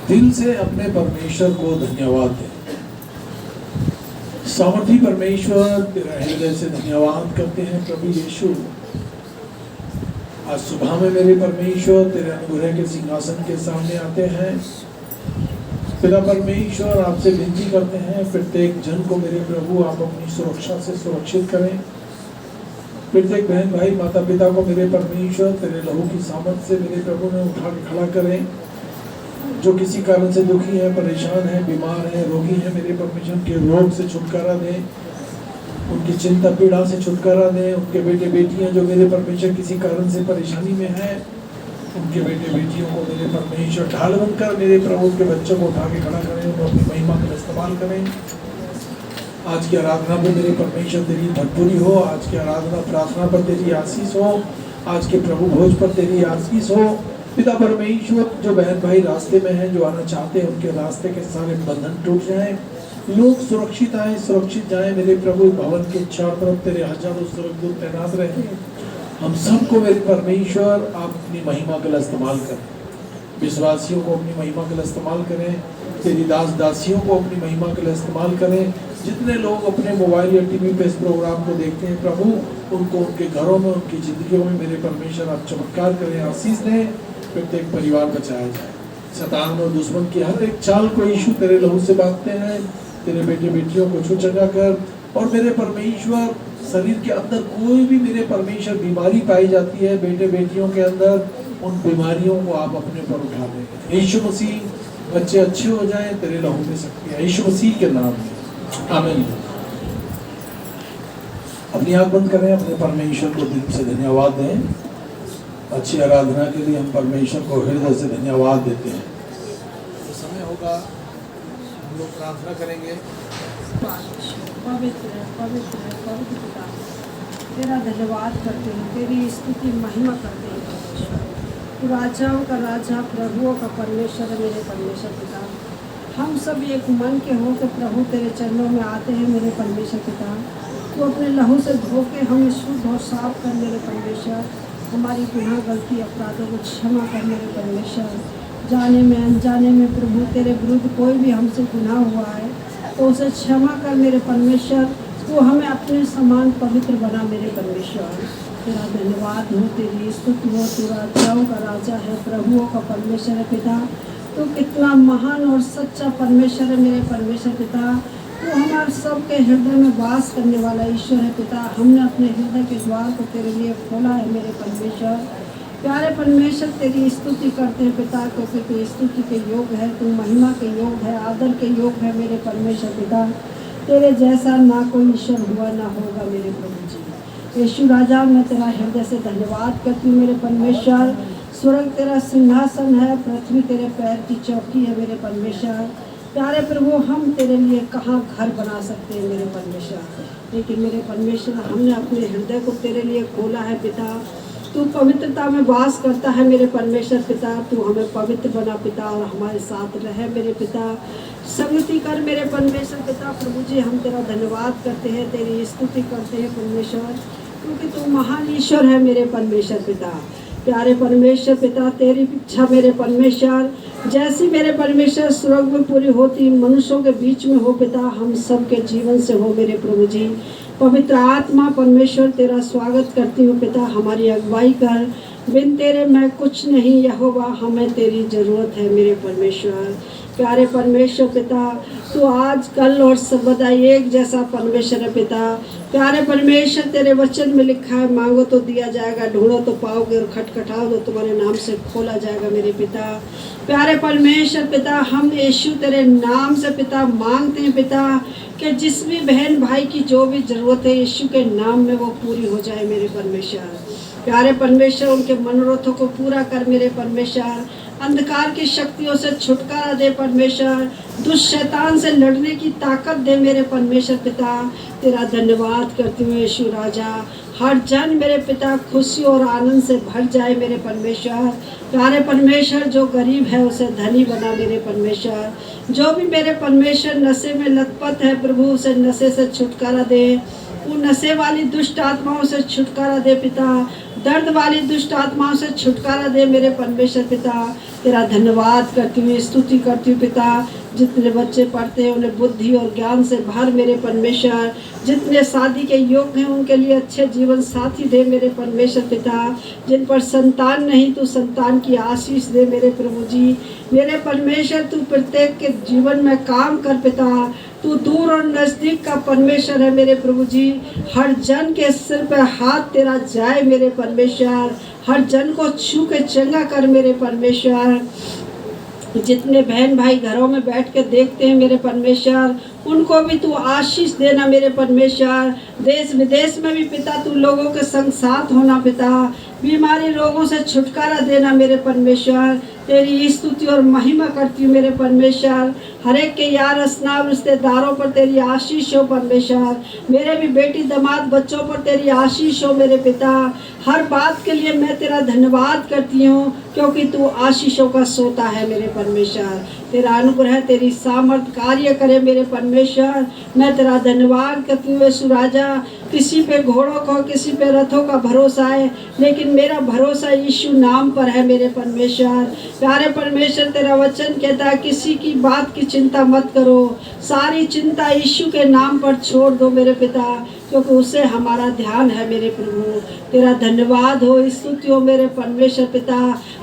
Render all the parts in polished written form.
दिल से अपने परमेश्वर को धन्यवाद दें। सामर्थी परमेश्वर, तेरा हृदय से धन्यवाद करते हैं प्रभु यीशु। आज सुबह में मेरे परमेश्वर तेरे अनुग्रह के सिंहासन के सामने आते हैं। पिता परमेश्वर, आपसे विनती करते हैं प्रत्येक जन को मेरे प्रभु आप अपनी सुरक्षा से सुरक्षित करें। प्रत्येक बहन भाई माता पिता को मेरे परमेश्वर तेरे लहू की सामर्थ से मेरे प्रभु ने उठा के खड़ा करें। जो किसी कारण से दुखी है, परेशान है, बीमार है, रोगी है, मेरे परमेश्वर के रोग से छुटकारा दें, उनकी चिंता पीड़ा से छुटकारा दें। उनके बेटे बेटियां जो मेरे परमेश्वर किसी कारण से परेशानी में है, उनके बेटे बेटियों को मेरे परमेश्वर ढाल बनकर मेरे प्रभु के बच्चों को उठा के खड़ा करें और अपनी महिमा का इस्तेमाल करें। आज की आराधना पर मेरे परमेश्वर तेरी भरपूरी हो। आज की आराधना प्रार्थना पर तेरी आशीष हो। आज के प्रभु भोज पर तेरी आशीष हो। पिता परमेश्वर, जो बहन भाई रास्ते में हैं, जो आना चाहते हैं, उनके रास्ते के सारे बंधन टूट जाएं, लोग सुरक्षित आए, सुरक्षित जाएं। मेरे प्रभु भवन के चारों तरफ तेरे हजारों स्वर्गदूत तैनात रहे। हम सबको मेरे परमेश्वर आप अपनी महिमा के लिए इस्तेमाल करें। विश्वासियों को अपनी महिमा के लिए इस्तेमाल करें। तेरी दास दासियों को अपनी महिमा के लिए इस्तेमाल करें। जितने लोग अपने मोबाइल या टीवी पे इस प्रोग्राम को देखते हैं प्रभु, उनको उनके घरों में, उनकी जिंदगियों में मेरे परमेश्वर आप चमत्कार करें, आशीष दें। प्रत्येक परिवार बचाया जाए। शैतान और दुश्मन की हर एक चाल को यीशु तेरे लहू से बांधते हैं। तेरे बेटे बेटियों को छू चढ़ा कर, और मेरे परमेश्वर शरीर के अंदर कोई भी मेरे परमेश्वर बीमारी पाई जाती है बेटे बेटियों के अंदर, उन बीमारियों को आप अपने पर उठा दें। यीशु मसीह, बच्चे अच्छे हो जाएं, तेरे लहू में शक्ति है। यीशु मसीह के नाम में आमीन। अपनी आंख बंद करें, अपने परमेश्वर को दिल से धन्यवाद दें। अच्छी आराधना के लिए हम परमेश्वर को हृदय से धन्यवाद देते हैं। तो समय होगा, हम लोग प्रार्थना करेंगे। पवित्र पवित्र पवित्र पिता, तेरा धन्यवाद करते हैं, तेरी स्तुति महिमा करते हैं परमेश्वर। तू राजाओं का राजा, प्रभुओं का परमेश्वर है मेरे परमेश्वर पिता। हम सब एक मन के हो के प्रभु तेरे चरणों में आते हैं मेरे परमेश्वर पिता। तू अपने लहू से धो के हमें शुद्ध और साफ कर मेरे परमेश्वर। हमारी गुनाह गलती अपराधों को क्षमा कर मेरे परमेश्वर। जाने में अनजाने में प्रभु तेरे विरुद्ध कोई भी हमसे गुनाह हुआ है तो उसे क्षमा कर मेरे परमेश्वर। तू हमें अपने समान पवित्र बना मेरे परमेश्वर। तेरा धन्यवाद हो, तेरी स्तुति हो। तू राजाओं का राजा है, प्रभुओं का परमेश्वर है पिता। तू कितना महान और सच्चा परमेश्वर है मेरे परमेश्वर पिता। तू हमारे सबके हृदय में वास करने वाला ईश्वर है पिता। हमने अपने हृदय के द्वार को तेरे लिए खोला है मेरे परमेश्वर। प्यारे परमेश्वर, तेरी स्तुति करते हैं पिता, क्योंकि तू स्तुति के योग है, तू महिमा के योग है, आदर के योग है मेरे परमेश्वर पिता। तेरे जैसा ना कोई ईश्वर हुआ ना होगा मेरे प्रभु जी। यीशु राजा, मैं तेरा हृदय से धन्यवाद करती हूँ मेरे परमेश्वर। स्वर्ग तेरा सिंहासन है, पृथ्वी तेरे पैर की चौकी है मेरे परमेश्वर। प्यारे प्रभु, हम तेरे लिए कहाँ घर बना सकते हैं मेरे परमेश्वर, लेकिन मेरे परमेश्वर हमने अपने हृदय को तेरे लिए खोला है पिता। तू पवित्रता में वास करता है मेरे परमेश्वर पिता। तू हमें पवित्र बना पिता और हमारे साथ रहे मेरे पिता। संगति कर मेरे परमेश्वर पिता। प्रभु जी, हम तेरा धन्यवाद करते हैं, तेरी स्तुति करते हैं परमेश्वर, क्योंकि तू महान ईश्वर है मेरे परमेश्वर पिता। प्यारे परमेश्वर पिता, तेरी इच्छा मेरे परमेश्वर जैसी मेरे परमेश्वर स्वर्ग में पूरी होती मनुष्यों के बीच में हो पिता, हम सबके जीवन से हो मेरे प्रभु जी। पवित्र आत्मा परमेश्वर, तेरा स्वागत करती हूँ पिता। हमारी अगुवाई कर, बिन तेरे मैं कुछ नहीं यहोवा, हमें तेरी ज़रूरत है मेरे परमेश्वर। प्यारे परमेश्वर पिता, तू आज कल और सर्वदा एक जैसा परमेश्वर है पिता। प्यारे परमेश्वर, तेरे वचन में लिखा है, मांगो तो दिया जाएगा, ढूंढो तो पाओगे, और खटखटाओ तो तुम्हारे नाम से खोला जाएगा मेरे पिता। प्यारे परमेश्वर पिता, हम यीशु तेरे नाम से पिता मांगते हैं पिता कि जिस भी बहन भाई की जो भी ज़रूरत है यीशु के नाम में वो पूरी हो जाए मेरे परमेश्वर। प्यारे परमेश्वर, उनके मनोरथों को पूरा कर मेरे परमेश्वर। अंधकार की शक्तियों से छुटकारा दे परमेश्वर। दुष्ट शैतान से लड़ने की ताकत दे मेरे परमेश्वर पिता। तेरा धन्यवाद करती हूँ यीशु राजा। हर जन मेरे पिता खुशी और आनंद से भर जाए मेरे परमेश्वर। प्यारे परमेश्वर, जो गरीब है उसे धनी बना मेरे परमेश्वर। जो भी मेरे परमेश्वर नशे में लतपत है प्रभु, उसे नशे से छुटकारा दे। वो नशे वाली दुष्ट आत्माओं से छुटकारा दे पिता। दर्द वाली दुष्ट आत्माओं से छुटकारा दे मेरे परमेश्वर पिता। तेरा धन्यवाद करती हूँ, स्तुति करती हूँ पिता। जितने बच्चे पढ़ते हैं उन्हें बुद्धि और ज्ञान से भर मेरे परमेश्वर। जितने शादी के योग्य हैं उनके लिए अच्छे जीवन साथी दे मेरे परमेश्वर पिता। जिन पर संतान नहीं, तू संतान की आशीष दे मेरे प्रभु जी। मेरे परमेश्वर, तू प्रत्येक के जीवन में काम कर पिता। तू दूर और नज़दीक का परमेश्वर है मेरे प्रभु जी। हर जन के सिर पर हाथ तेरा जाए मेरे परमेश्वर। हर जन को छू के चंगा कर मेरे परमेश्वर। जितने बहन भाई घरों में बैठ के देखते हैं मेरे परमेश्वर, उनको भी तू आशीष देना मेरे परमेश्वर। देश विदेश में भी पिता तू लोगों के संग साथ होना पिता। बीमारी रोगों से छुटकारा देना मेरे परमेश्वर। तेरी स्तुति और महिमा करती हूँ मेरे परमेश्वर। हर एक के यार अस्नाब रिश्तेदारों पर तेरी आशीष हो परमेश्वर। मेरे भी बेटी दामाद बच्चों पर तेरी आशीष हो मेरे पिता। हर बात के लिए मैं तेरा धन्यवाद करती हूँ, क्योंकि तू आशीषों का सोता है मेरे परमेश्वर। तेरा अनुग्रह, तेरी सामर्थ कार्य करे मेरे परमेश्वर। मैं तेरा धन्यवाद करती हूँ यीशु राजा। किसी पे घोड़ों का, किसी पे रथों का भरोसा है, लेकिन मेरा भरोसा यीशु नाम पर है मेरे परमेश्वर। प्यारे परमेश्वर, तेरा वचन कहता है किसी की बात की चिंता मत करो, सारी चिंता यीशु के नाम पर छोड़ दो मेरे पिता, क्योंकि उसे हमारा ध्यान है मेरे प्रभु। तेरा धन्यवाद हो, स्तुति हो मेरे परमेश्वर पिता।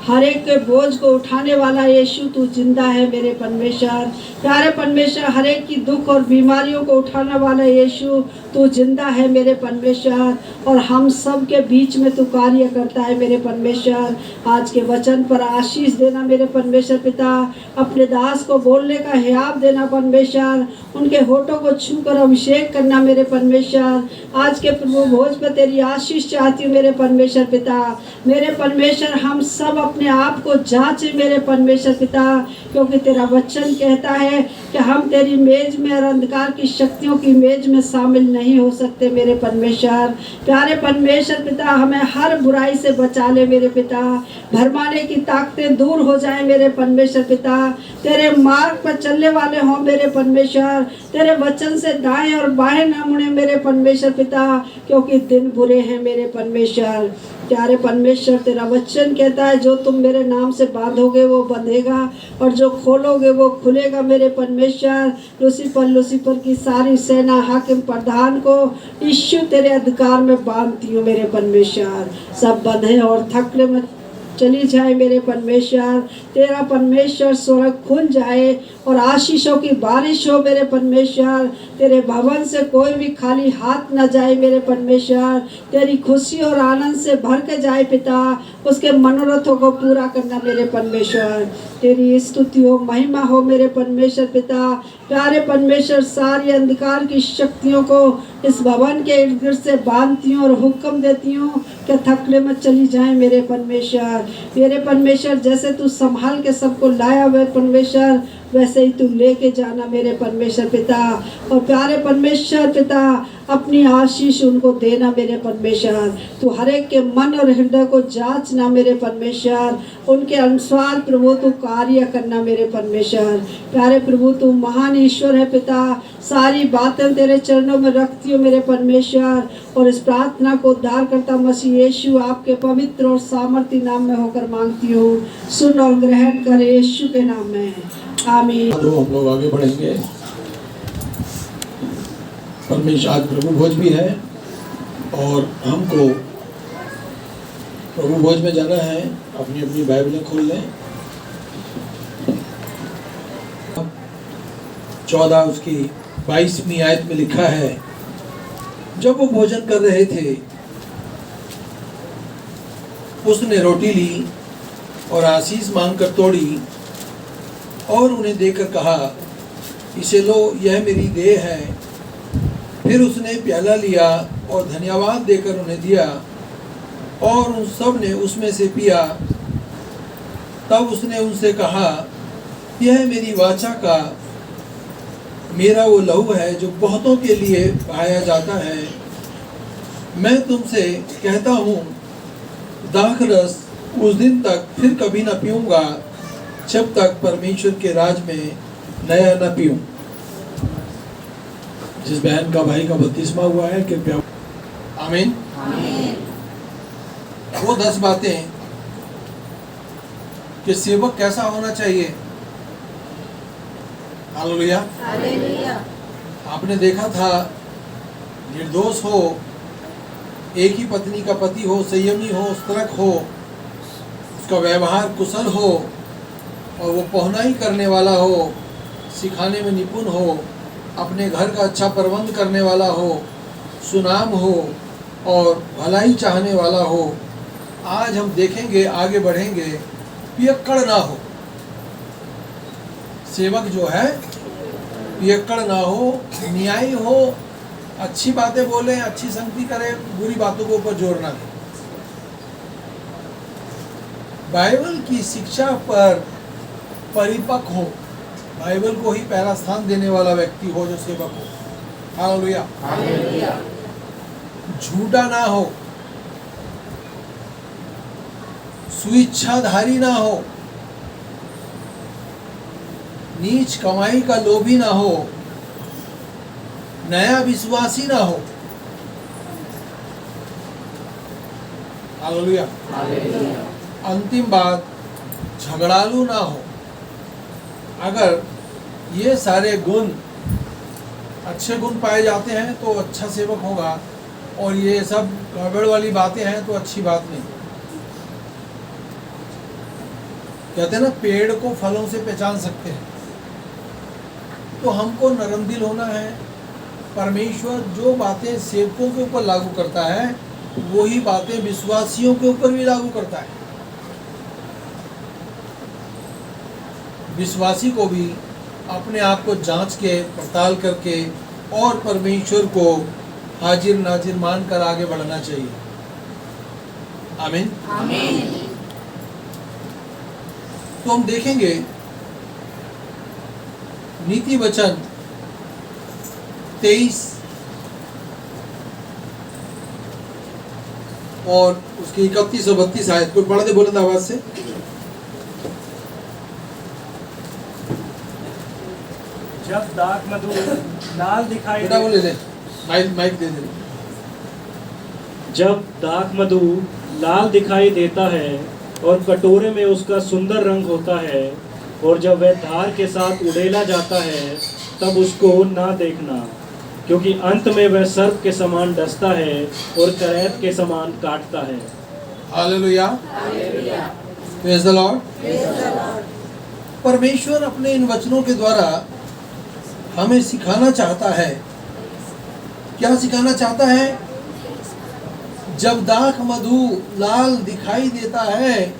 हर एक के बोझ को उठाने वाला यीशु तू जिंदा है मेरे परमेश्वर। प्यारे परमेश्वर, हर एक की दुख और बीमारियों को उठाने वाला यीशु तू जिंदा है मेरे परमेश्वर। और हम सब के बीच में तू कार्य करता है मेरे परमेश्वर। आज के वचन पर आशीष देना मेरे परमेश्वर पिता। अपने दास को बोलने का हियाव देना परमेश्वर। उनके होठों को छू कर अभिषेक करना मेरे परमेश्वर। आज के प्रभु भोज पर तेरी आशीष चाहती हूँ मेरे परमेश्वर पिता। मेरे परमेश्वर, हम सब अपने आप को जांचे मेरे परमेश्वर पिता, क्योंकि तेरा वचन कहता है कि हम तेरी मेज में और अंधकार की शक्तियों की मेज में शामिल नहीं हो सकते मेरे परमेश्वर। प्यारे परमेश्वर पिता, हमें हर बुराई से बचा ले मेरे पिता। भरमाने की ताकतें दूर हो जाए मेरे परमेश्वर पिता। तेरे मार्ग पर चलने वाले हों मेरे परमेश्वर। तेरे वचन से दाएं और बाएं न मुड़े मेरे परमेश्वर पिता, क्योंकि दिन बुरे हैं मेरे परमेश्वर। प्यारे परमेश्वर, तेरा वचन कहता है जो तुम मेरे नाम से बांधोगे वो बंधेगा, और जो खोलोगे वो खुलेगा मेरे परमेश्वर। लूसीफर की सारी सेना, हाकिम प्रधान को यीशु तेरे अधिकार में बांधती हूँ मेरे परमेश्वर। सब बंधे और थकने में चली जाए मेरे परमेश्वर। तेरा परमेश्वर स्वर्ग खुल जाए और आशीषों की बारिश हो मेरे परमेश्वर। तेरे भवन से कोई भी खाली हाथ न जाए मेरे परमेश्वर। तेरी खुशी और आनंद से भर के जाए पिता। उसके मनोरथों को पूरा करना मेरे परमेश्वर। तेरी स्तुति हो, महिमा हो मेरे परमेश्वर पिता। प्यारे परमेश्वर, सारी अंधकार की शक्तियों को इस भवन के इर्द गिर्द से बांधती हूँ और हुक्म देती हूँ कि थकने में चली जाए मेरे परमेश्वर। मेरे परमेश्वर, जैसे तू संभाल के सबको लाया हुआ परमेश्वर, वैसे ही तू लेके जाना मेरे परमेश्वर पिता। और प्यारे परमेश्वर पिता, अपनी आशीष उनको देना मेरे परमेश्वर। तू हर एक के मन और हृदय को जांचना मेरे परमेश्वर। उनके अनुसार प्रभु तू कार्य करना मेरे परमेश्वर। प्यारे प्रभु, तू महान ईश्वर है पिता। सारी बातें तेरे चरणों में रखती हूँ मेरे परमेश्वर, और इस प्रार्थना को उद्धार करता मसीह यीशु आपके पवित्र और सामर्थी नाम में होकर मांगती हूँ। सुन और ग्रहण कर यीशु के नाम में, आमीन। हम लोग आगे बढ़ेंगे। परमेश्वर, आज प्रभु भोज भी है और हमको प्रभु भोज में जाना है। अपनी अपनी बाइबलें खोल लें। 14 उसकी 22वीं आयत में लिखा है, जब वो भोजन कर रहे थे उसने रोटी ली और आशीष मांगकर तोड़ी और उन्हें देकर कहा, इसे लो, यह मेरी देह है। फिर उसने प्याला लिया और धन्यवाद देकर उन्हें दिया और उन सब ने उसमें से पिया। तब उसने उनसे कहा, यह मेरी वाचा का मेरा वो लहू है जो बहुतों के लिए बहाया जाता है। मैं तुमसे कहता हूँ, दाखरस उस दिन तक फिर कभी न पीऊँगा जब तक परमेश्वर के राज में नया न पीऊँ। जिस बहन का भाई का बपतिस्मा हुआ है, कृपया आमीन। वो 10 बातें कि सेवक कैसा होना चाहिए। हालेलुया। आपने देखा था, निर्दोष हो, एक ही पत्नी का पति हो, संयमी हो, स्त्रक हो, उसका व्यवहार कुशल हो और वो पहुनाई करने वाला हो, सिखाने में निपुण हो, अपने घर का अच्छा प्रबंध करने वाला हो, सुनाम हो और भलाई चाहने वाला हो। आज हम देखेंगे, आगे बढ़ेंगे, पियक्कड़ ना हो। सेवक जो है पियक्कड़ ना हो, न्यायी हो, अच्छी बातें बोले, अच्छी संगति करे, बुरी बातों के ऊपर जोर ना दे। बाइबल की शिक्षा पर परिपक्व हो, बाइबल को ही पहला स्थान देने वाला व्यक्ति हो जो सेवक हो। हालेलुया। झूठा ना हो, स्वेच्छाधारी ना हो, नीच कमाई का लोभी ना हो, नया विश्वासी ना हो। हालेलुया। अंतिम बात, झगड़ालू ना हो। अगर ये सारे गुण, अच्छे गुण पाए जाते हैं तो अच्छा सेवक होगा, और ये सब गड़बड़ वाली बातें हैं तो अच्छी बात नहीं। कहते हैं ना, पेड़ को फलों से पहचान सकते हैं। तो हमको नरम दिल होना है। परमेश्वर जो बातें सेवकों के ऊपर लागू करता है, वही बातें विश्वासियों के ऊपर भी लागू करता है। विश्वासी को भी अपने आप को जांच के, पड़ताल करके और परमेश्वर को हाजिर नाजिर मानकर आगे बढ़ना चाहिए। आमीन। तो हम देखेंगे नीति वचन 23 और उसकी 31 और 32 आयत को पढ़ दे बुलंद आवाज से। जब दाख मधु लाल दिखाई बेटा वो ले ले, माइक दे दे। जब दाख मधु लाल दिखाई देता है और कटोरे में उसका सुंदर रंग होता है, और जब वह धार के साथ उड़ेला जाता है, तब उसको ना देखना, क्योंकि अंत में वह सर्प के समान डसता है और करैत के समान काटता है। हालेलुया। Praise the Lord. परमेश्वर अपने इन वचनों के द्वारा हमें सिखाना चाहता है। क्या सिखाना चाहता है? जब दाख मधु लाल दिखाई देता है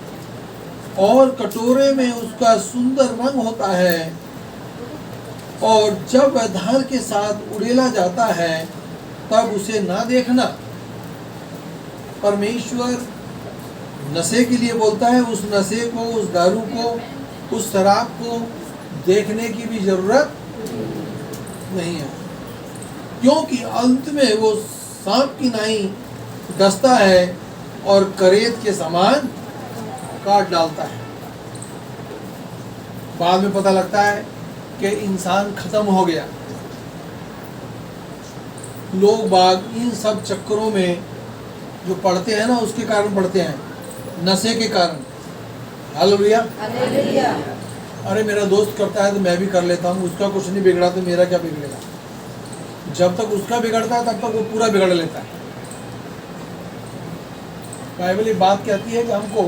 और कटोरे में उसका सुंदर रंग होता है, और जब वह धार के साथ उड़ेला जाता है, तब उसे ना देखना। परमेश्वर नशे के लिए बोलता है। उस नशे को, उस दारू को, उस शराब को देखने की भी जरूरत नहीं है, क्योंकि अंत में वो सांप की नाई डसता है और करेत के समान काट डालता है। बाद में पता लगता है कि इंसान खत्म हो गया। लोग बाग इन सब चक्करों में जो पढ़ते हैं ना, उसके कारण पढ़ते हैं, नशे के कारण। हालेलुया। अरे मेरा दोस्त करता है तो मैं भी कर लेता हूँ, उसका कुछ नहीं बिगड़ा तो मेरा क्या बिगड़ेगा। जब तक उसका बिगड़ता है तब तक वो पूरा बिगड़ लेता है। बाइबल बात कहती है कि हमको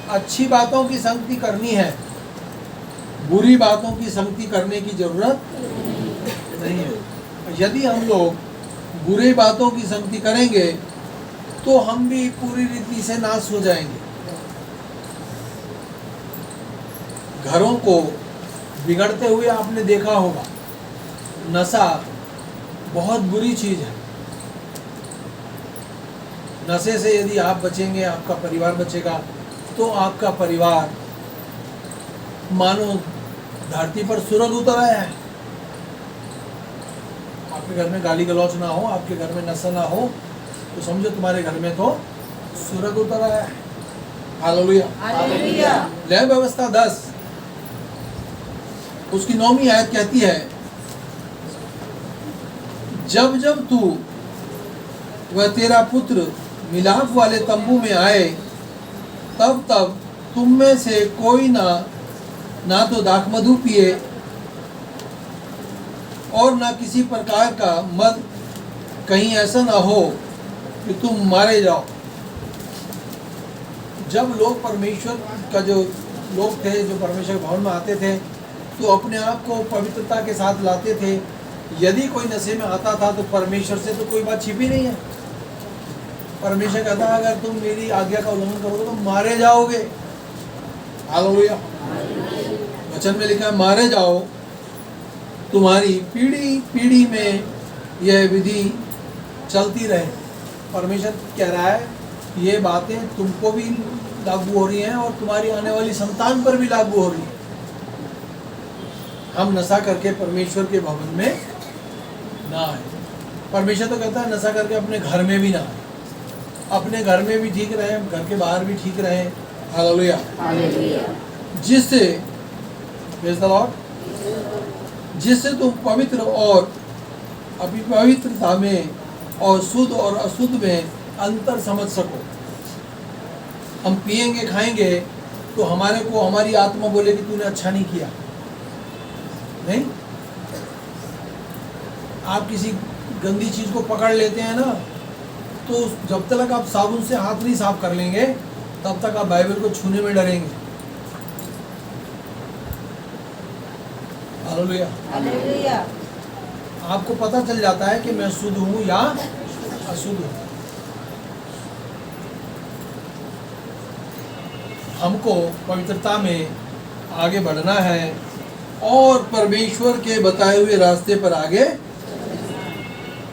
अच्छी बातों की संगति करनी है, बुरी बातों की संगति करने की जरूरत नहीं है। यदि हम लोग बुरी बातों की संगति करेंगे तो हम भी पूरी रीति से नाश हो जाएंगे। घरों को बिगड़ते हुए आपने देखा होगा। नशा बहुत बुरी चीज है। नशे से यदि आप बचेंगे, आपका परिवार बचेगा, तो आपका परिवार मानो धरती पर स्वर्ग उतर आया है। आपके घर में गाली गलौच ना हो, आपके घर में नशा ना हो, तो समझो तुम्हारे घर में तो स्वर्ग उतर आया है। हालेलुया। लय व्यवस्था 10 उसकी 9वीं आयत कहती है, जब जब तू वह तेरा पुत्र मिलाप वाले तंबू में आए, तब तुम में से कोई ना तो दाखमधु पिए और ना किसी प्रकार का मद, कहीं ऐसा ना हो कि तुम मारे जाओ। जब लोग परमेश्वर का जो लोग थे, जो परमेश्वर भवन में आते थे, तो अपने आप को पवित्रता के साथ लाते थे। यदि कोई नशे में आता था तो परमेश्वर से तो कोई बात छिपी नहीं है। परमेश्वर कहता है अगर तुम मेरी आज्ञा का उल्लंघन करोगे तो मारे जाओगे। हालेलुया। वचन में लिखा है मारे जाओ, तुम्हारी पीढ़ी पीढ़ी में यह विधि चलती रहे। परमेश्वर कह रहा है ये बातें तुमको भी लागू हो रही हैं और तुम्हारी आने वाली संतान पर भी लागू हो रही है। हम नशा करके परमेश्वर के भवन में ना आए। परमेश्वर तो कहता है नशा करके अपने घर में भी ना आए। अपने घर में भी ठीक रहे, घर के बाहर भी ठीक रहे। हालेलुया। जिससे प्रेज़ द लॉर्ड, जिससे तुम पवित्र और अपवित्रता में और शुद्ध और अशुद्ध में अंतर समझ सको। हम पिएंगे खाएंगे तो हमारे को हमारी आत्मा बोले कि तूने अच्छा नहीं किया। नहीं, आप किसी गंदी चीज को पकड़ लेते हैं ना, तो जब तक आप साबुन से हाथ नहीं साफ कर लेंगे तब तक आप बाइबल को छूने में डरेंगे। हालेलुया। हालेलुया। आपको पता चल जाता है कि मैं शुद्ध हूं या अशुद्ध हूं। हमको पवित्रता में आगे बढ़ना है और परमेश्वर के बताए हुए रास्ते पर आगे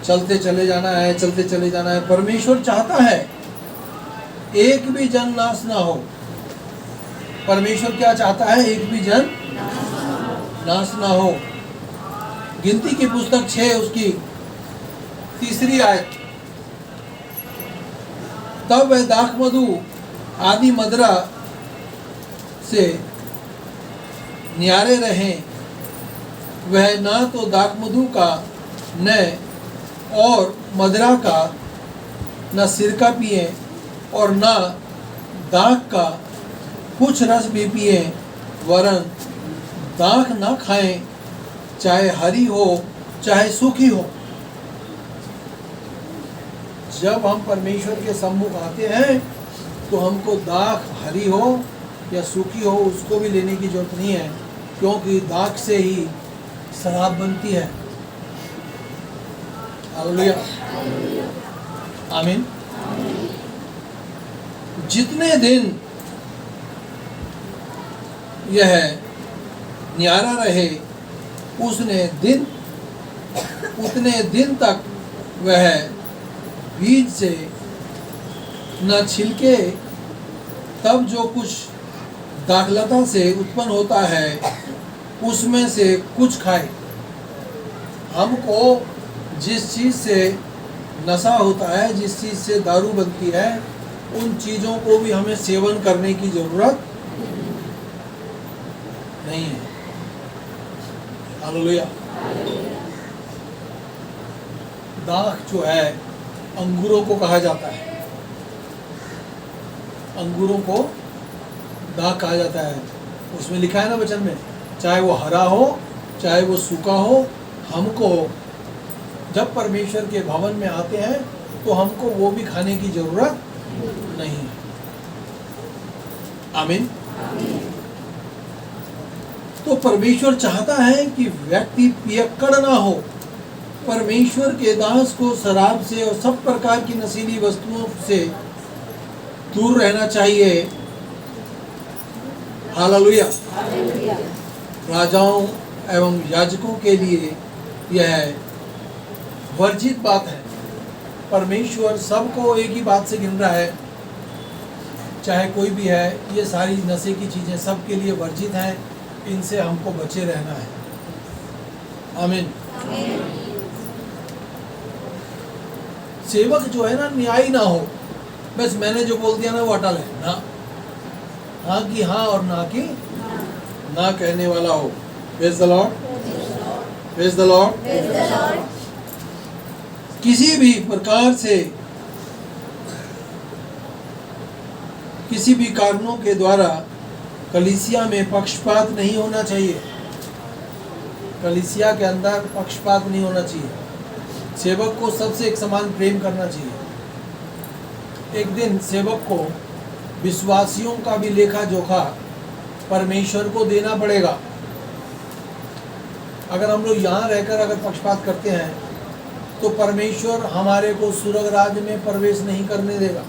चलते चले जाना है, चलते चले जाना है। परमेश्वर चाहता है एक भी जन नाश ना हो। परमेश्वर क्या चाहता है? एक भी जन नाश ना हो। गिनती की पुस्तक 6 उसकी 3 आयत, तब वह दाखमधु आदि मदिरा से न्यारे रहें। वह ना तो दाखमधु का न और मदिरा का न सिरका पिए और ना दाख का कुछ रस भी पिए, वरन दाख ना खाएं, चाहे हरी हो चाहे सूखी हो। जब हम परमेश्वर के सम्मुख आते हैं तो हमको दाख हरी हो या सूखी हो उसको भी लेने की जरूरत नहीं है, क्योंकि दाख से ही शराब बनती है। हालेलुया। आमीन। जितने दिन यह न्यारा रहे उतने दिन तक वह बीज से न छिलके, तब जो कुछ दाखलता से उत्पन्न होता है उसमें से कुछ खाए। हमको जिस चीज़ से नशा होता है, जिस चीज़ से दारू बनती है, उन चीज़ों को भी हमें सेवन करने की ज़रूरत नहीं है। हालेलुया। दाख जो है अंगूरों को कहा जाता है, अंगूरों को दाख कहा जाता है। उसमें लिखा है ना वचन में, चाहे वो हरा हो चाहे वो सूखा हो, हमको जब परमेश्वर के भवन में आते हैं तो हमको वो भी खाने की जरूरत नहीं है। आमीन। तो परमेश्वर चाहता है कि व्यक्ति पियक्कड़ ना हो। परमेश्वर के दास को शराब से और सब प्रकार की नशीली वस्तुओं से दूर रहना चाहिए। हालेलुया। राजाओं एवं याजकों के लिए यह वर्जित बात है। परमेश्वर सबको एक ही बात से गिन रहा है, चाहे कोई भी है। ये सारी नशे की चीज़ें सबके लिए वर्जित हैं, इनसे हमको बचे रहना है। आमीन। सेवक जो है ना, न्यायी ना हो, बस मैंने जो बोल दिया ना वो अटल है ना, हाँ की हाँ और ना की ना कहने वाला हो। Praise the Lord, praise the Lord. किसी भी प्रकार से किसी भी कारणों के द्वारा कलीसिया में पक्षपात नहीं होना चाहिए। कलीसिया के अंदर पक्षपात नहीं होना चाहिए। सेवक को सबसे एक समान प्रेम करना चाहिए। एक दिन सेवक को विश्वासियों का भी लेखा जोखा परमेश्वर को देना पड़ेगा। अगर हम लोग यहाँ रहकर अगर पक्षपात करते हैं तो परमेश्वर हमारे को स्वर्ग राज्य में प्रवेश नहीं करने देगा।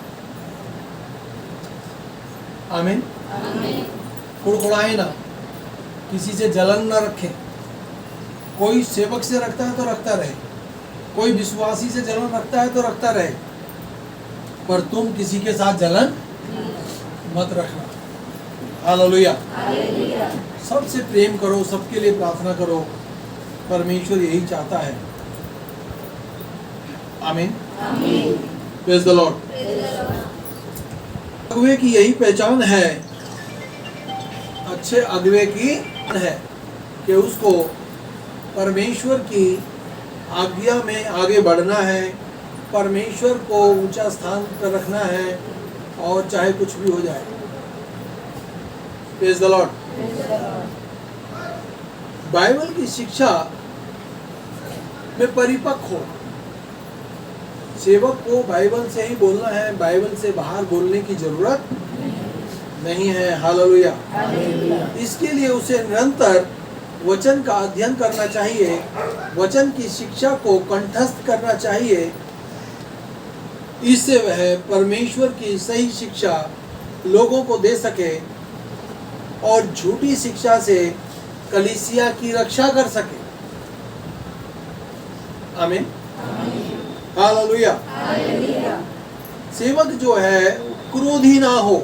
आमीन। कुड़कुड़ाए ना, किसी से जलन ना रखें। कोई सेवक से रखता है तो रखता रहे, कोई विश्वासी से जलन रखता है तो रखता रहे, पर तुम किसी के साथ जलन मत रखना। हालेलुया। सबसे प्रेम करो, सबके लिए प्रार्थना करो। परमेश्वर यही चाहता है। आमीन। Praise the Lord. अगुवे की यही पहचान है, अच्छे अगुवे की है कि उसको परमेश्वर की आज्ञा में आगे बढ़ना है, परमेश्वर को ऊंचा स्थान पर रखना है, और चाहे कुछ भी हो जाए। Praise the Lord. बाइबल की शिक्षा में परिपक्व हो। सेवक को बाइबल से ही बोलना है, बाइबल से बाहर बोलने की जरूरत नहीं है। हालेलुया। इसके लिए उसे निरंतर वचन का अध्ययन करना चाहिए, वचन की शिक्षा को कंठस्थ करना चाहिए। इससे वह परमेश्वर की सही शिक्षा लोगों को दे सके और झूठी शिक्षा से कलीसिया की रक्षा कर सके। आमीन। हालेलुया। सेवक जो है क्रोधी ना हो,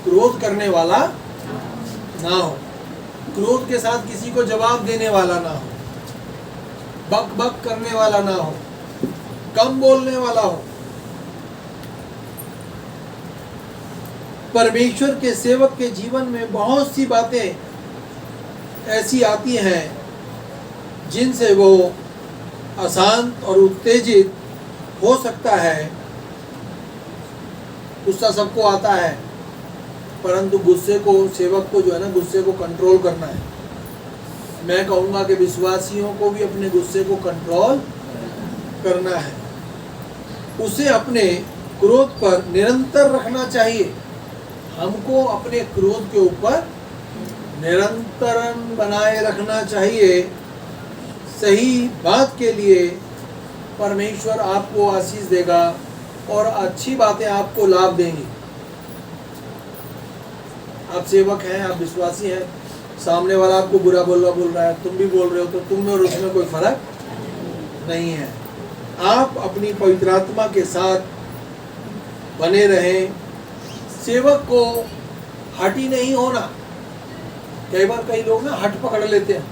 क्रोध करने वाला ना हो, क्रोध के साथ किसी को जवाब देने वाला ना हो, बक बक करने वाला ना हो, कम बोलने वाला हो। परमेश्वर के सेवक के जीवन में बहुत सी बातें ऐसी आती हैं जिनसे वो अशांत और उत्तेजित हो सकता है। गुस्सा सबको आता है, परंतु गुस्से को, सेवक को जो है ना, गुस्से को कंट्रोल करना है। मैं कहूँगा कि विश्वासियों को भी अपने गुस्से को कंट्रोल करना है। उसे अपने क्रोध पर निरंतर रखना चाहिए। हमको अपने क्रोध के ऊपर निरंतरन बनाए रखना चाहिए। सही बात के लिए परमेश्वर आपको आशीष देगा और अच्छी बातें आपको लाभ देंगी। आप सेवक हैं, आप विश्वासी हैं, सामने वाला आपको बुरा बोल रहा है, तुम भी बोल रहे हो, तो तुम में और उसमें कोई फर्क नहीं है। आप अपनी पवित्र आत्मा के साथ बने रहें। सेवक को हठी नहीं होना। कई बार कई लोग ना हट पकड़ लेते हैं,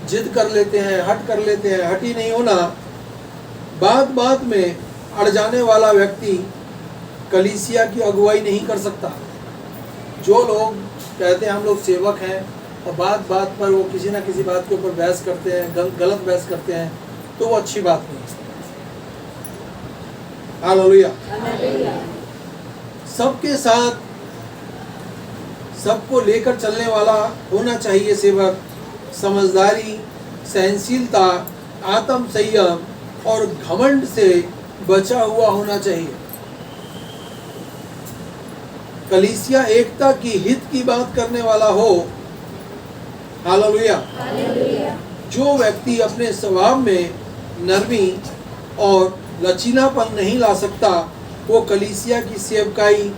जिद कर लेते हैं, हट कर लेते हैं। हठी नहीं होना। बात बात में अड़ जाने वाला व्यक्ति कलीसिया की अगुवाई नहीं कर सकता। जो लोग कहते हैं हम लोग सेवक हैं और बात बात पर वो किसी ना किसी बात के ऊपर बहस करते हैं, गलत बहस करते हैं, तो वो अच्छी बात नहीं है। हालेलुया। सबके साथ सबको लेकर चलने वाला होना चाहिए सेवक। समझदारी, सहनशीलता, आत्म संयम और घमंड से बचा हुआ होना चाहिए। कलीसिया एकता की हित की बात करने वाला हो। हालेलुया। जो व्यक्ति अपने स्वभाव में नरमी और लचीलापन नहीं ला सकता, वो कलीसिया की सेवकाई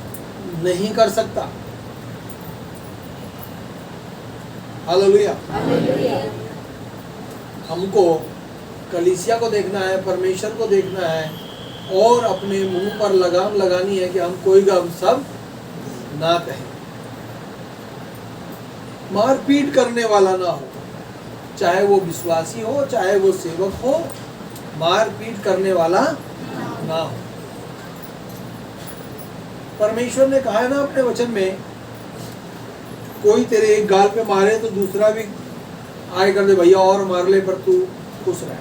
नहीं कर सकता। हालेलुया। हमको कलीसिया को देखना है, परमेश्वर को देखना है, और अपने मुंह पर लगाम लगानी है कि हम कोई गम सब ना कहें। मारपीट करने वाला ना हो, चाहे वो विश्वासी हो, चाहे वो सेवक हो, मारपीट करने वाला ना हो। परमेश्वर ने कहा है ना अपने वचन में, कोई तेरे एक गाल पे मारे तो दूसरा भी आए कर दे भैया और मार ले, पर तू खुश रहे।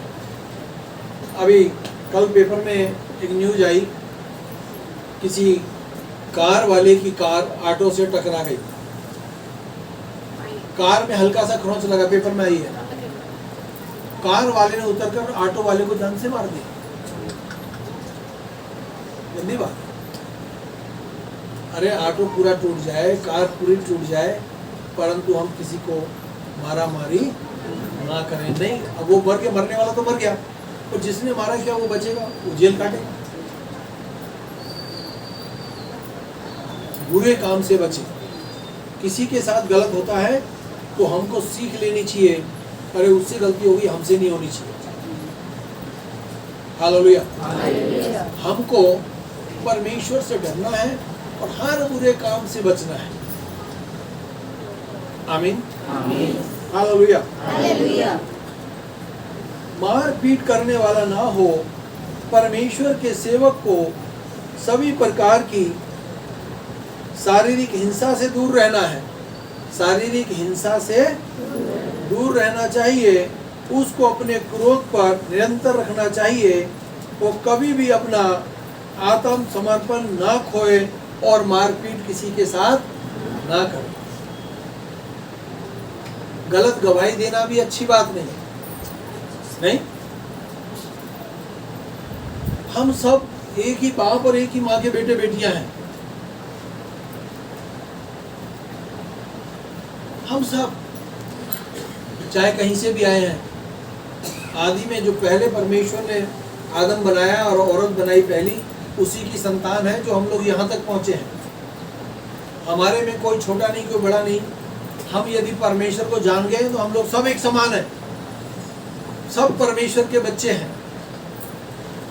अभी कल पेपर में एक न्यूज आई किसी कार वाले की कार ऑटो से टकरा गई, कार में हल्का सा खरोंच लगा, पेपर में आई है, कार वाले ने उतरकर ऑटो वाले को जान से मार दिया। गंदी बात। अरे ऑटो पूरा टूट जाए, कार पूरी टूट जाए, परंतु हम किसी को मारा मारी ना करें। नहीं, अब वो मर के मरने वाला तो मर गया, और जिसने मारा क्या वो बचेगा, वो जेल काटेगा। बुरे काम से बचे। किसी के साथ गलत होता है तो हमको सीख लेनी चाहिए, अरे उससे गलती होगी, हमसे नहीं होनी चाहिए। हालेलुया। हमको परमेश्वर से डरना है और हर बुरे काम से बचना है। आमीन। हालेलुया। मार पीट करने वाला ना हो। परमेश्वर के सेवक को सभी प्रकार की शारीरिक हिंसा से दूर रहना है। शारीरिक हिंसा से दूर रहना चाहिए। उसको अपने क्रोध पर निरंतर रखना चाहिए। वो कभी भी अपना आत्म समर्पण ना खोए और मारपीट किसी के साथ ना करे। गलत गवाही देना भी अच्छी बात नहीं। हम सब एक ही बाप और एक ही माँ के बेटे बेटियां हैं। हम सब चाहे कहीं से भी आए हैं, आदि में जो पहले परमेश्वर ने आदम बनाया और औरत बनाई पहली, उसी की संतान है जो हम लोग यहाँ तक पहुँचे हैं। हमारे में कोई छोटा नहीं, कोई बड़ा नहीं। हम यदि परमेश्वर को जान गए तो हम लोग सब एक समान हैं, सब परमेश्वर के बच्चे हैं।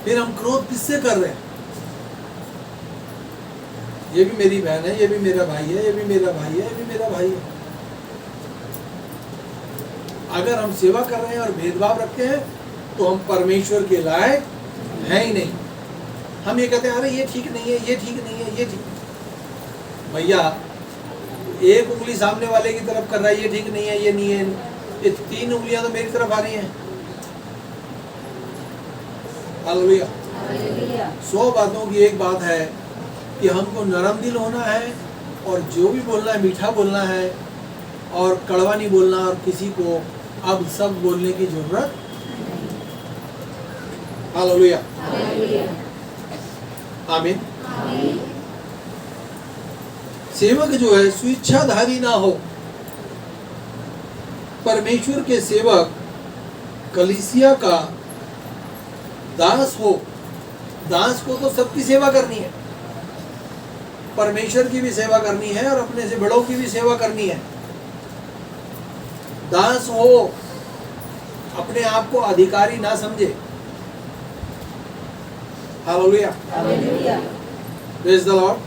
फिर हम क्रोध किससे कर रहे हैं? ये भी मेरी बहन है, ये भी मेरा भाई है, ये भी मेरा भाई है, ये भी मेरा भाई है। अगर हम सेवा कर रहे हैं और भेदभाव रखते हैं तो हम परमेश्वर के लायक हैं ही नहीं। हम ये कहते हैं अरे ये ठीक नहीं है, ये ठीक नहीं है, ये ठीक। भैया, एक उंगली सामने वाले की तरफ कर रहा है, ये ठीक नहीं है, ये नहीं है, ये 3 उंगलियां तो मेरी तरफ आ रही हैं। हालेलुया। 100 बातों की एक बात है कि हमको नरम दिल होना है और जो भी बोलना है मीठा बोलना है और कड़वा नहीं बोलना, और किसी को अब सब बोलने की जरूरत। हालेलुया। आमीन। सेवक जो है स्वेच्छाधारी ना हो। परमेश्वर के सेवक कलीसिया का दास हो। दास को तो सबकी सेवा करनी है, परमेश्वर की भी सेवा करनी है और अपने से बड़ों की भी सेवा करनी है। दास हो, अपने आप को अधिकारी ना समझे। हालेलुया। Praise the Lord.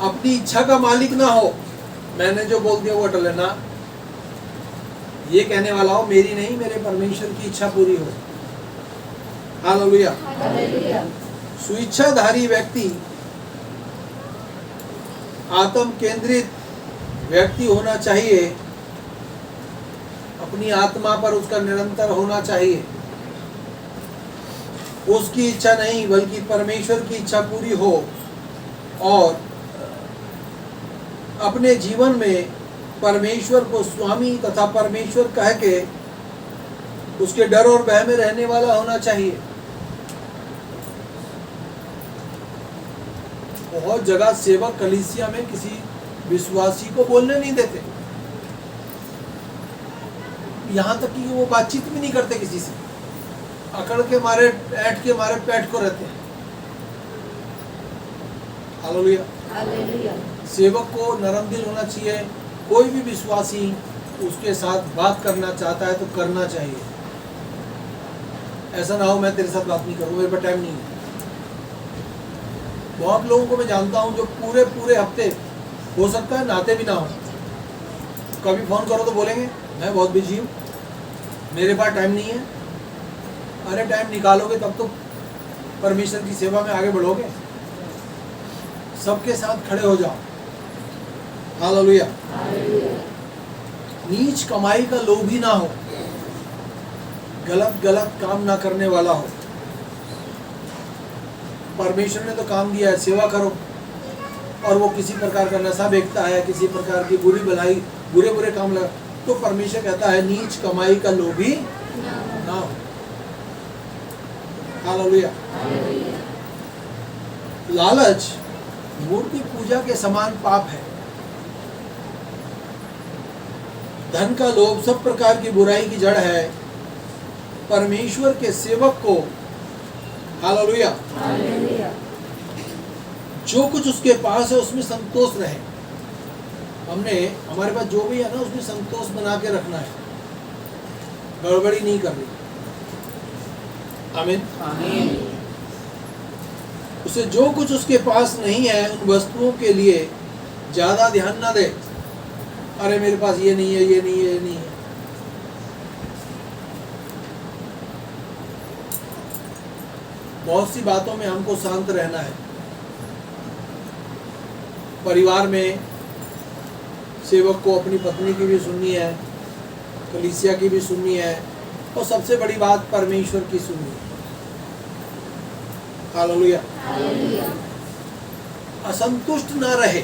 अपनी इच्छा का मालिक ना हो। मैंने जो बोल दिया वो अटल लेना, ये कहने वाला हो मेरी नहीं, मेरे परमेश्वर की इच्छा पूरी हो। हालेलुया। स्वेच्छाधारी व्यक्ति आत्म केंद्रित व्यक्ति होना चाहिए। अपनी आत्मा पर उसका निरंतर होना चाहिए। उसकी इच्छा नहीं बल्कि परमेश्वर की इच्छा पूरी हो, और अपने जीवन में परमेश्वर को स्वामी तथा परमेश्वर कह के उसके डर और भय में रहने वाला होना चाहिए। बहुत जगह सेवक कलीसिया में किसी विश्वासी को बोलने नहीं देते, यहाँ तक कि वो बातचीत भी नहीं करते किसी से, अकड़ के मारे ऐठ के मारे पैठ को रहते हैं। हालेलुया। सेवक को नरम दिल होना चाहिए। कोई भी विश्वासी उसके साथ बात करना चाहता है तो करना चाहिए। ऐसा ना हो मैं तेरे साथ बात नहीं करूँ, मेरे पास टाइम नहीं है। बहुत लोगों को मैं जानता हूँ जो पूरे पूरे हफ्ते, हो सकता है नहाते भी ना हो, कभी फोन करो तो बोलेंगे मैं बहुत बिजी हूँ, मेरे पास टाइम नहीं है। अरे टाइम निकालोगे तब तो परमेश्वर की सेवा में आगे बढ़ोगे। सबके साथ खड़े हो जाओ। हालेलुया। नीच कमाई का लोभी ना हो, गलत काम ना करने वाला हो। परमेश्वर ने तो काम दिया है सेवा करो, और वो किसी प्रकार का नशा बेचता है, किसी प्रकार की बुरी भलाई बुरे बुरे काम लगा, तो परमेश्वर कहता है नीच कमाई का लोभी ना हो। हालेलुया। लालच मूर्ति पूजा के समान पाप है। धन का लोभ सब प्रकार की बुराई की जड़ है। परमेश्वर के सेवक को हालेलुया जो कुछ उसके पास है उसमें संतोष रहे। हमारे पास जो भी है ना उसमें संतोष बना के रखना है, गड़बड़ी नहीं करनी। आमीन। उसे जो कुछ उसके पास नहीं है उन वस्तुओं के लिए ज्यादा ध्यान ना दे। अरे मेरे पास ये नहीं है, ये नहीं है, ये नहीं है। बहुत सी बातों में हमको शांत रहना है। परिवार में सेवक को अपनी पत्नी की भी सुननी है, कलीसिया की भी सुननी है, और सबसे बड़ी बात परमेश्वर की सुननी है। हालेलुया। असंतुष्ट ना रहे,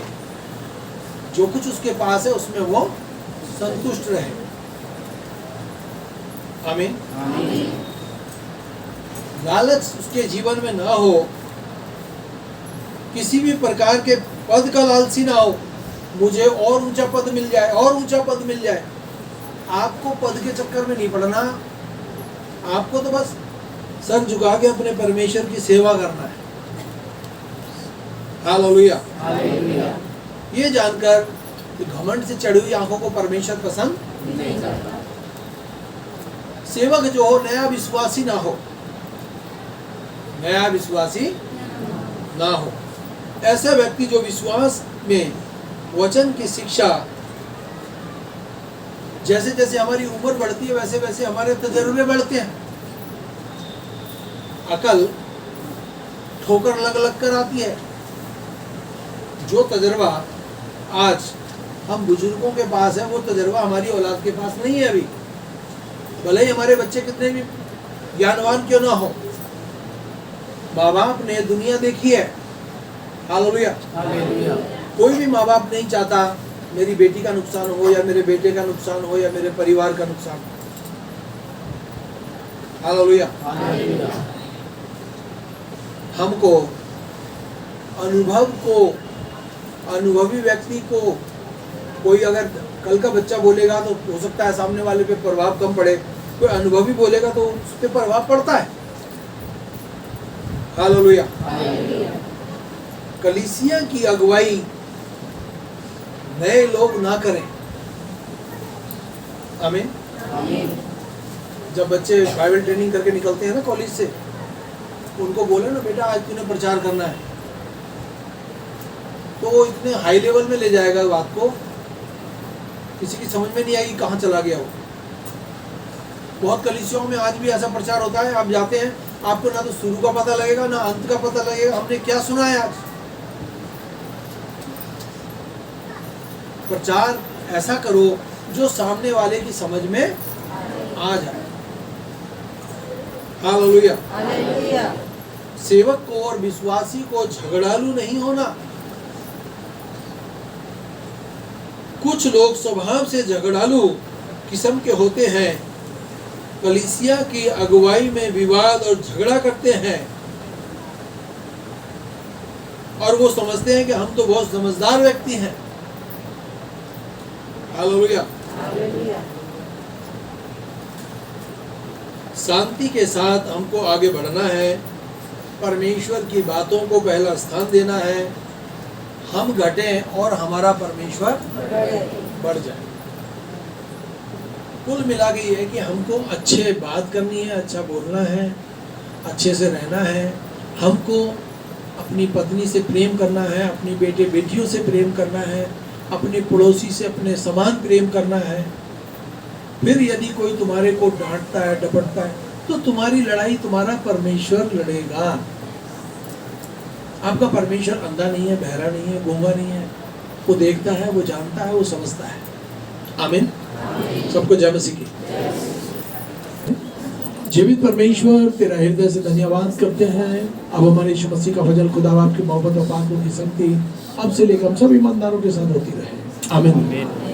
जो कुछ उसके पास है उसमें वो संतुष्ट रहे। आमीन। लालच उसके जीवन में ना हो, किसी भी प्रकार के पद का लालची ना हो। मुझे और ऊंचा पद मिल जाए, और ऊंचा पद मिल जाए। आपको पद के चक्कर में नहीं पड़ना, आपको तो बस सर झुका के अपने परमेश्वर की सेवा करना है। हालेलुया। ये जानकर कि घमंड से चढ़ी हुई आंखों को परमेश्वर पसंद नहीं करता। सेवक जो हो नया विश्वासी ना हो, नया विश्वासी ना हो। ऐसा व्यक्ति जो विश्वास में वचन की शिक्षा, जैसे जैसे हमारी उम्र बढ़ती है वैसे वैसे हमारे तजर्बे बढ़ते हैं। अकल ठोकर लग लग कर आती है। जो तजर्बा आज हम बुजुर्गों के पास है वो तजर्बा हमारी औलाद के पास नहीं है अभी। भले ही हमारे बच्चे कितने भी ज्ञानवान क्यों ना हो, माँ बाप ने दुनिया देखी है। हालेलुया। कोई भी माँ बाप नहीं चाहता मेरी बेटी का नुकसान हो, या मेरे बेटे का नुकसान हो, या मेरे परिवार का नुकसान हो। हालेलुया। हमको अनुभवी व्यक्ति को, कोई अगर कल का बच्चा बोलेगा तो हो सकता है सामने वाले पे प्रभाव कम पड़े, कोई अनुभवी बोलेगा तो उस पे प्रभाव पड़ता है। हालेलुया। कलीसिया की अगुवाई नए लोग ना करें। आमीन। जब बच्चे बाइबल ट्रेनिंग करके निकलते हैं ना कॉलेज से, उनको बोले ना बेटा आज तूने प्रचार करना है, तो वो इतने हाई लेवल में ले जाएगा बात को, किसी की समझ में नहीं आएगी कहाँ चला गया वो। बहुत कलीसियाओं में आज भी ऐसा प्रचार होता है, आप जाते हैं आपको ना तो शुरू का पता लगेगा ना अंत का पता लगेगा, हमने क्या सुना है आज। प्रचार ऐसा करो जो सामने वाले की समझ में आ जाए। हालेलुया। सेवक को और विश्वासी को झगड़ालू नहीं होना। कुछ लोग स्वभाव से झगड़ालू किस्म के होते हैं, कलीसिया की अगुवाई में विवाद और झगड़ा करते हैं, और वो समझते हैं कि हम तो बहुत समझदार व्यक्ति हैं। हालेलुया। शांति के साथ हमको आगे बढ़ना है, परमेश्वर की बातों को पहला स्थान देना है। हम घटें और हमारा परमेश्वर बढ़ जाए। कुल मिला के ये है कि हमको अच्छे बात करनी है, अच्छा बोलना है, अच्छे से रहना है। हमको अपनी पत्नी से प्रेम करना है, अपनी बेटे बेटियों से प्रेम करना है, अपने पड़ोसी से अपने समान प्रेम करना है। फिर यदि कोई तुम्हारे को डांटता है, डपटता है, तो तुम्हारी लड़ाई तुम्हारा परमेश्वर लड़ेगा। आपका परमेश्वर अंधा नहीं है, बहरा नहीं है, गूंगा नहीं है। वो देखता है, वो जानता है, वो समझता है। आमीन। सबको जय मसीह की। जीवित परमेश्वर तेरा हृदय से धन्यवाद करते हैं। अब हमारे यीशु मसीह का फजल खुदा आपकी मोहब्बत और पाक की शक्ति अब से लेकर हम सब ईमानदारों के साथ होती रहे। आमीन।